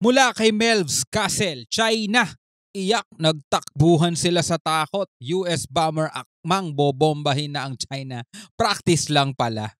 Mula kay Melvs Castle, China. Iyak, nagtakbuhan sila sa takot. US bomber akmang bobombahin na ang China. Practice lang pala.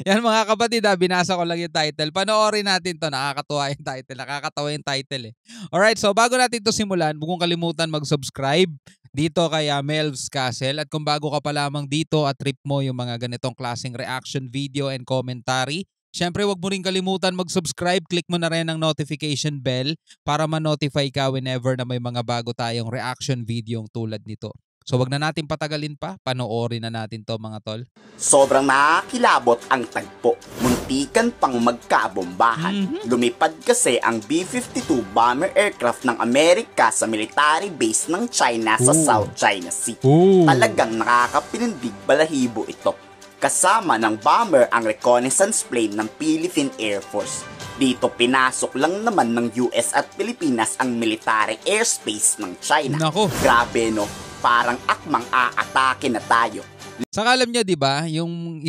Yan mga kapatid, binasa ko lang yung title. Panoorin natin to, nakakatawa yung title. Nakakatawa yung title eh. Alright, so bago natin to simulan, huwag kong kalimutan mag-subscribe dito kay Melvs Castle. At kung bago ka pa lamang dito at trip mo yung mga ganitong klaseng reaction video and commentary, syempre wag mo rin kalimutan mag-subscribe. Click mo na rin ang notification bell para ma-notify ka whenever na may mga bago tayong reaction video tulad nito. So wag na natin patagalin pa, panoorin na natin to mga tol. Sobrang nakakilabot ang tagpo. Muntikan pang magkabombahan. Lumipad kasi ang B-52 bomber aircraft ng Amerika sa military base ng China sa South China Sea. Talagang nakakapinindig balahibo ito. Kasama ng bomber ang reconnaissance plane ng Philippine Air Force. Dito pinasok lang naman ng US at Pilipinas ang military airspace ng China. Nako. Grabe no, parang akmang aatake na tayo. Saka alam niyo 'di ba, yung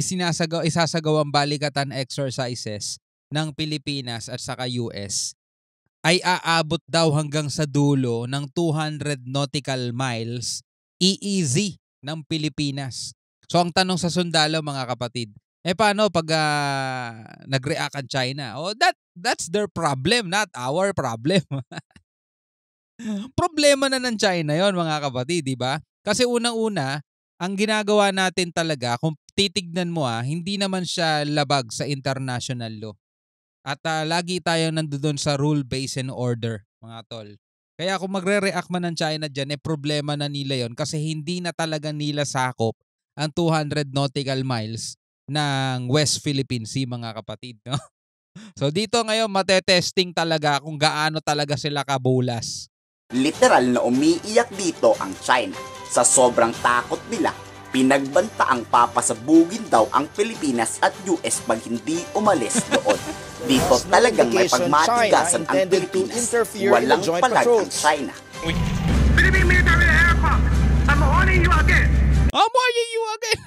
isasagawang balikatan exercises ng Pilipinas at saka US ay aabot daw hanggang sa dulo ng 200 nautical miles EEZ ng Pilipinas. So ang tanong sa sundalo mga kapatid, paano pag nag-react ang China? Oh, that's their problem, not our problem. Problema na ng China yon mga kapatid, di ba? Kasi unang-una, ang ginagawa natin talaga, kung titignan mo hindi naman siya labag sa international law. At lagi tayo nandoon sa rule, base, and order, mga tol. Kaya kung magre-react man ng China dyan, problema na nila yon kasi hindi na talaga nila sakop ang 200 nautical miles ng West Philippine Sea, mga kapatid. No? So dito ngayon, matetesting talaga kung gaano talaga sila kabulas. Literal na umiiyak dito ang China. Sa sobrang takot nila, pinagbanta ang papasabugin daw ang Pilipinas at US pag hindi umalis doon. Dito talagang may pagmatigasan ang Pilipinas. Walang palag ang China. Philippine military aircraft, I'm warning you again. I'm warning you again.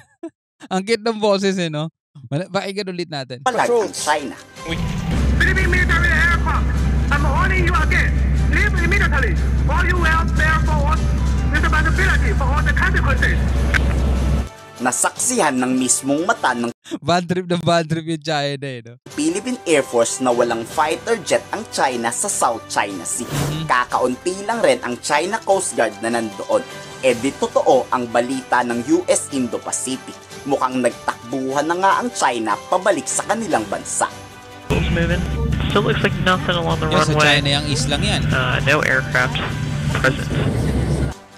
Ang cute ng boses no? Pakinggan ulit natin. Palag ang China. Philippine military aircraft, I'm warning you again. Leave immediately, or you will bear forward responsibility for all the consequences. Nasaksihan ng mismong mata ng bad trip yung China no? Philippine Air Force na walang fighter jet ang China sa South China Sea. Kakaunti lang rin ang China Coast Guard na nandoon. Di totoo ang balita ng US Indo-Pacific. Mukhang nagtakbuhan na nga ang China pabalik sa kanilang bansa. Still looks like nothing along the Sa runway. China yung islang yan. No aircraft present.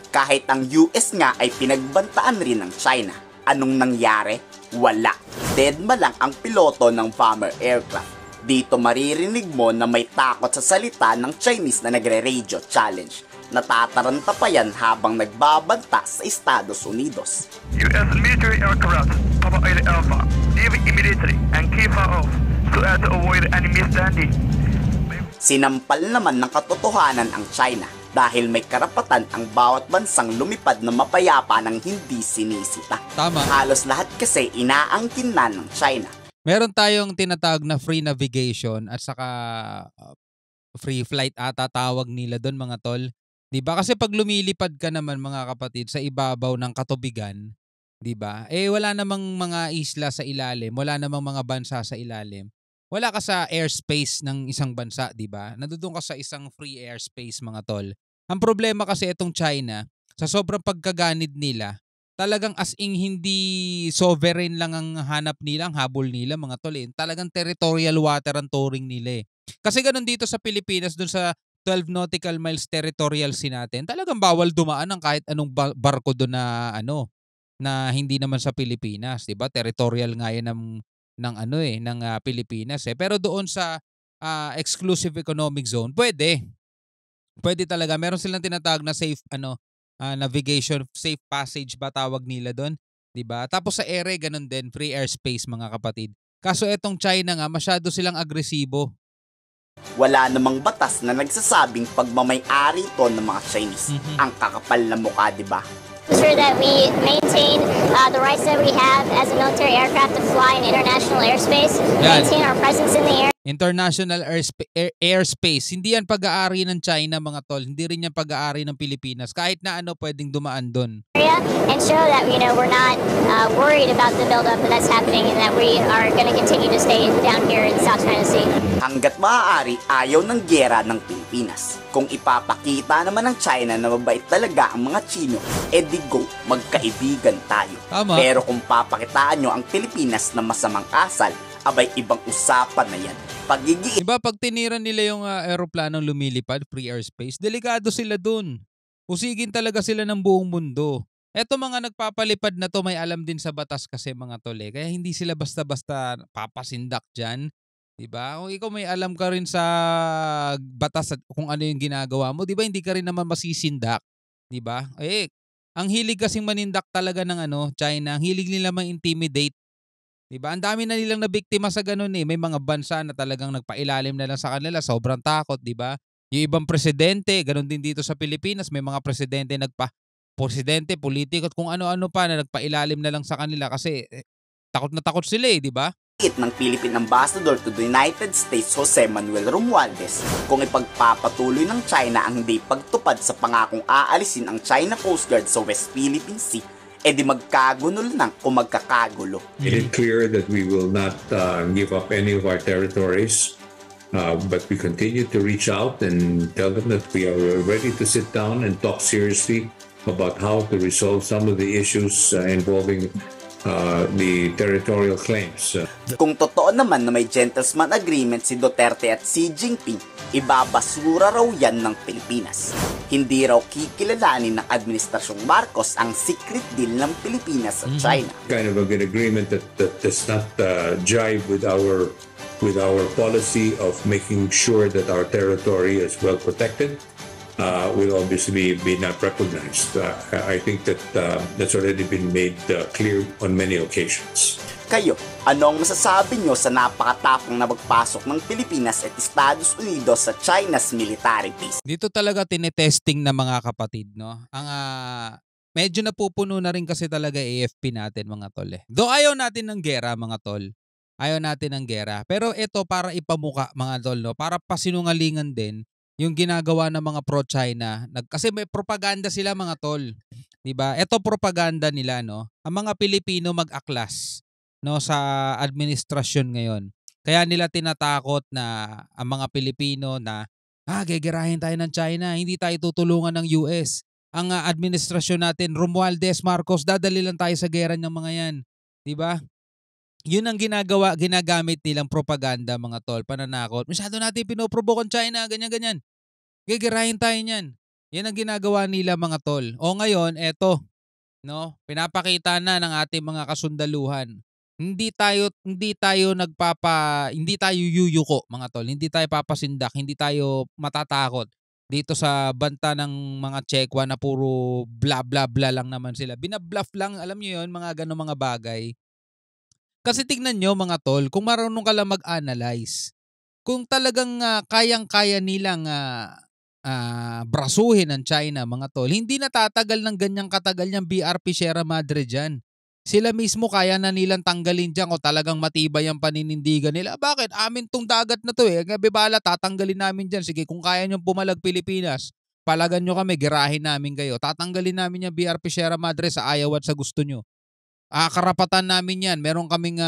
Kahit ang US nga ay pinagbantaan rin ng China. Anong nangyari? Wala. Deadma lang ang piloto ng bomber aircraft. Dito maririnig mo na may takot sa salita ng Chinese na nagre-radio challenge. Natataranta pa yan habang nagbabanta sa Estados Unidos. US military aircraft, Papa 8 Alpha, leave immediately and keep far off so as to avoid any misstanding. Sinampal naman ng katotohanan ang China dahil may karapatan ang bawat bansang lumipad na mapayapa ng hindi sinisita. Tama. Halos lahat kasi inaangkin na ng China. Meron tayong tinatawag na free navigation at saka free flight ata tawag nila doon mga tol. 'Di ba? Kasi pag lumilipad ka naman mga kapatid sa ibabaw ng katubigan, 'di ba? Wala namang mga isla sa ilalim, wala namang mga bansa sa ilalim. Wala ka sa airspace ng isang bansa, 'di ba? Nandoon ka sa isang free airspace mga tol. Ang problema kasi itong China, sa sobrang pagkaganid nila, talagang as in hindi sovereign lang ang hanap nila, ang habol nila mga tol. Talagang territorial water ang touring nila. Kasi ganun dito sa Pilipinas, dun sa 12 nautical miles territorial sea natin, talagang bawal dumaan ng kahit anong barko doon na na hindi naman sa Pilipinas, 'di ba? Territorial nga 'yan ng Pilipinas Pero doon sa exclusive economic zone, pwede. Pwede talaga. Meron silang tinatawag na safe navigation, safe passage ba tawag nila doon, 'di ba? Tapos sa ere ganun din, free airspace mga kapatid. Kaso etong China nga masyado silang agresibo. Wala namang batas na nagsasabing pagmamay-ari ito ng mga Chinese. Ang kakapal na mukha, di ba? Sure that we maintain the rights that we have as a military aircraft to fly in international airspace, Yan. maintain our presence in the air. International airspace. Hindi yan pag-aari ng China, mga tol. Hindi rin yan pag-aari ng Pilipinas. Kahit na ano pwedeng dumaan doon. And show that we're not worried about the buildup that's happening and that we are going to continue to stay down here in South China Sea. Hanggat maaari, ayaw ng gyera ng Pilipinas. Kung ipapakita naman ng China na mabait talaga ang mga Chino, edi go, magkaibigan tayo. Tama. Pero kung papakitaan nyo ang Pilipinas na masamang asal, abay ibang usapan na yan. Pagiging Diba pag tinira nila yung aeroplanong lumilipad, free airspace, delikado sila dun. Usigin talaga sila ng buong mundo. Eto mga nagpapalipad na to may alam din sa batas kasi mga tole. Kaya hindi sila basta-basta papasindak dyan. Diba? Kung ikaw may alam ka rin sa batas at kung ano yung ginagawa mo, diba hindi ka rin naman masisindak? Diba? Ang hilig kasing manindak talaga ng China, ang hilig nila ma-intimidate. Diba? Ang dami na nilang nabiktima sa ganun eh. May mga bansa na talagang nagpailalim na lang sa kanila, sobrang takot, diba? Yung ibang presidente, ganun din dito sa Pilipinas, may mga presidente politiko at kung ano-ano pa na nagpailalim na lang sa kanila kasi takot na takot sila eh, di ba? ng Philippine Ambassador to the United States Jose Manuel Romualdez kung ipagpapatuloy ng China ang hindi pagtupad sa pangakong aalisin ang China Coast Guard sa West Philippine Sea, edi magkagulo ng kung magkakagulo. It is clear that we will not give up any of our territories, but we continue to reach out and tell them that we are ready to sit down and talk seriously about how to resolve some of the issues involving the territorial claims. Kung totoo naman na may gentleman agreement si Duterte at Xi Jinping, ibabasura raw yan ng Pilipinas. Hindi raw kikilalanin ng Administrasyong Marcos ang secret deal ng Pilipinas at China. Kind of an agreement that does not jive with our policy of making sure that our territory is well protected. Will obviously be not recognized. I think that that's already been made clear on many occasions. Kayo, ano ang masasabi nyo sa napakatapang na magpasok ng Pilipinas at Estados Unidos sa China's military base? Dito talaga tinetesting na mga kapatid, no? Ang medyo napupuno na rin kasi talaga AFP natin, mga tol eh. Though ayaw natin ng gera, mga tol. Ayaw natin ng gera. Pero ito para ipamuka, mga tol, no? Para pasinungalingan din yung ginagawa ng mga pro-China. Kasi may propaganda sila, mga tol. 'Di ba? Ito propaganda nila, no. Ang mga Pilipino mag-aklas, no, sa administrasyon ngayon. Kaya nila tinatakot na ang mga Pilipino na gegerahin tayo ng China, hindi tayo tutulungan ng US. Ang administrasyon natin, Romualdez, Marcos, dadali lang tayo sa gera ng mga 'yan. 'Di ba? Yun ang ginagamit nilang propaganda, mga tol, pananakot. Masyado natin pinoprovoke ang China, ganyan-ganyan. Gigirahin tayo niyan. Yan ang ginagawa nila, mga tol. O ngayon, eto, no, pinapakita na ng ating mga kasundaluhan. Hindi tayo yuyuko, mga tol. Hindi tayo papasindak, hindi tayo matatakot dito sa banta ng mga Chekwa na puro bla bla bla lang naman sila. Binabluff lang, alam niyo yun, mga ganong mga bagay. Kasi tignan nyo, mga tol, kung marunong ka lang mag-analyze, kung talagang kayang-kaya nilang brasuhin ng China, mga tol, hindi natatagal ng ganyang katagal niyang BRP Sierra Madre dyan. Sila mismo kaya na nilang tanggalin dyan o talagang matibay ang paninindigan nila. Bakit? Amin tong dagat na to eh. Gabi bala, tatanggalin namin dyan. Sige, kung kaya nyo pumalag Pilipinas, palagan nyo kami, girahin namin kayo. Tatanggalin namin yung BRP Sierra Madre sa ayaw at sa gusto nyo. Karapatan namin yan. Meron kaming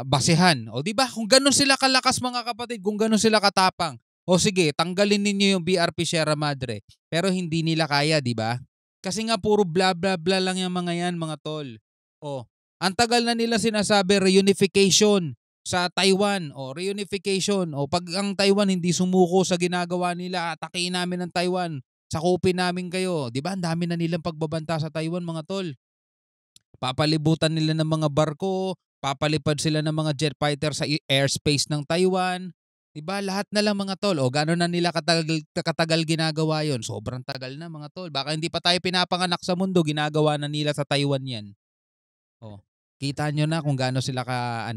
basehan. O di ba? Kung ganun sila kalakas, mga kapatid, kung ganun sila katapang, o sige, tanggalin ninyo yung BRP Sierra Madre. Pero hindi nila kaya, di ba? Kasi nga puro bla bla bla lang yung mga yan, mga tol. O, ang tagal na nila sinasabi reunification sa Taiwan. O, reunification. O, pag ang Taiwan hindi sumuko sa ginagawa nila, atakihin namin ang Taiwan. Sakupin namin kayo. Di ba? Ang dami na nilang pagbabanta sa Taiwan, mga tol. Papalibutan nila ng mga barko, papalipad sila ng mga jet fighter sa airspace ng Taiwan. Diba? Lahat na lang, mga tol. O gano'n na nila katagal ginagawa yon. Sobrang tagal na, mga tol. Baka hindi pa tayo pinapanganak sa mundo, ginagawa na nila sa Taiwan yan. O, kita nyo na kung gaano sila ka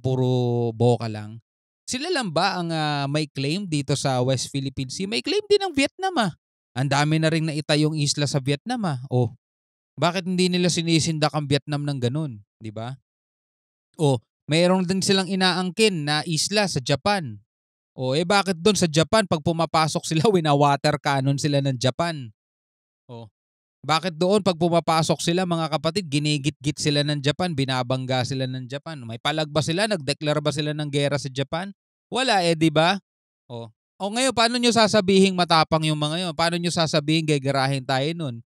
puro boka lang. Sila lang ba ang may claim dito sa West Philippine Sea? May claim din ng Vietnam Ang dami na ring naitayong isla sa Vietnam Oh, bakit hindi nila sinisindak ang Vietnam ng ganun, 'di ba? Oh, mayroon din silang inaangkin na isla sa Japan. Oh, bakit doon sa Japan pag pumapasok sila wina-water cannon sila ng Japan? Oh, bakit doon pag pumapasok sila mga kapatid ginigit-git sila ng Japan, binabangga sila ng Japan? May palag ba sila? Nagdeklara ba sila ng giyera sa Japan? Wala 'di ba? Oh. Ngayon paano nyo sasabihing matapang yung mga yun? Paano nyo sasabihing gegerahin tayo nun?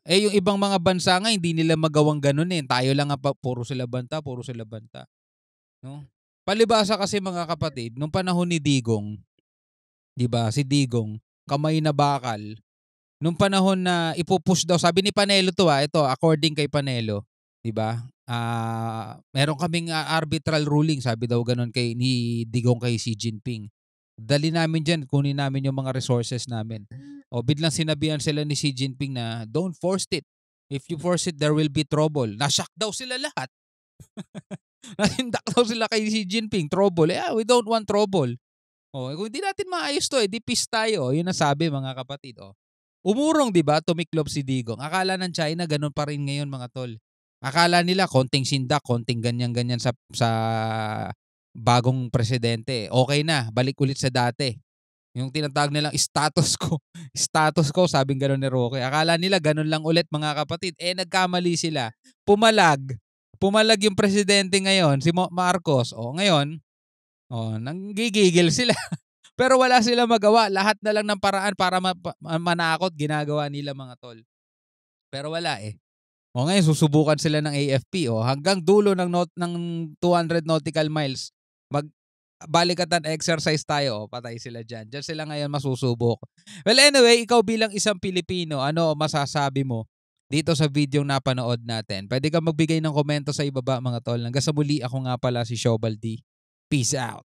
Yung ibang mga bansa nga hindi nila magawang ganun Tayo lang puro sila banta, puro sila banta. No? Palibasa kasi mga kapatid, nung panahon ni Digong, 'di ba? Si Digong, kamay na bakal. Nung panahon na ipupush daw, sabi ni Panelo ito according kay Panelo, 'di ba? Meron kaming arbitral ruling, sabi daw ganun ni Digong kay Xi Jinping. Dali namin diyan, kunin namin yung mga resources namin. Biglang sinabihan sila ni Xi Jinping na don't force it. If you force it, there will be trouble. Nashock daw sila lahat. Nahindak daw sila kay Xi Jinping, trouble. We don't want trouble. Kung hindi natin maayos to, di peace tayo. Yun ang sabi mga kapatid. Umurong, di ba? Tumiklob si Digong. Akala ng China, ganun pa rin ngayon mga tol. Akala nila, konting sindak, konting ganyan-ganyan sa bagong presidente. Okay na, balik ulit sa dati. Yung tinatawag nilang status quo. Status quo, sabing gano'n ni Roque. Akala nila ganun lang ulit mga kapatid. Nagkamali sila. Pumalag yung presidente ngayon, si Marcos. Ngayon, nanggigigil sila. Pero wala sila magawa. Lahat na lang ng paraan para manakot, ginagawa nila mga tol. Pero wala ngayon, susubukan sila ng AFP. Hanggang dulo ng 200 nautical miles, balikatan exercise tayo. Patay sila dyan. Diyan sila ngayon masusubok. Well, anyway, ikaw bilang isang Pilipino, ano masasabi mo dito sa video napanood natin? Pwede ka magbigay ng komento sa ibaba mga tol. Hanggang sa muli, ako nga pala si Shobal D. Peace out.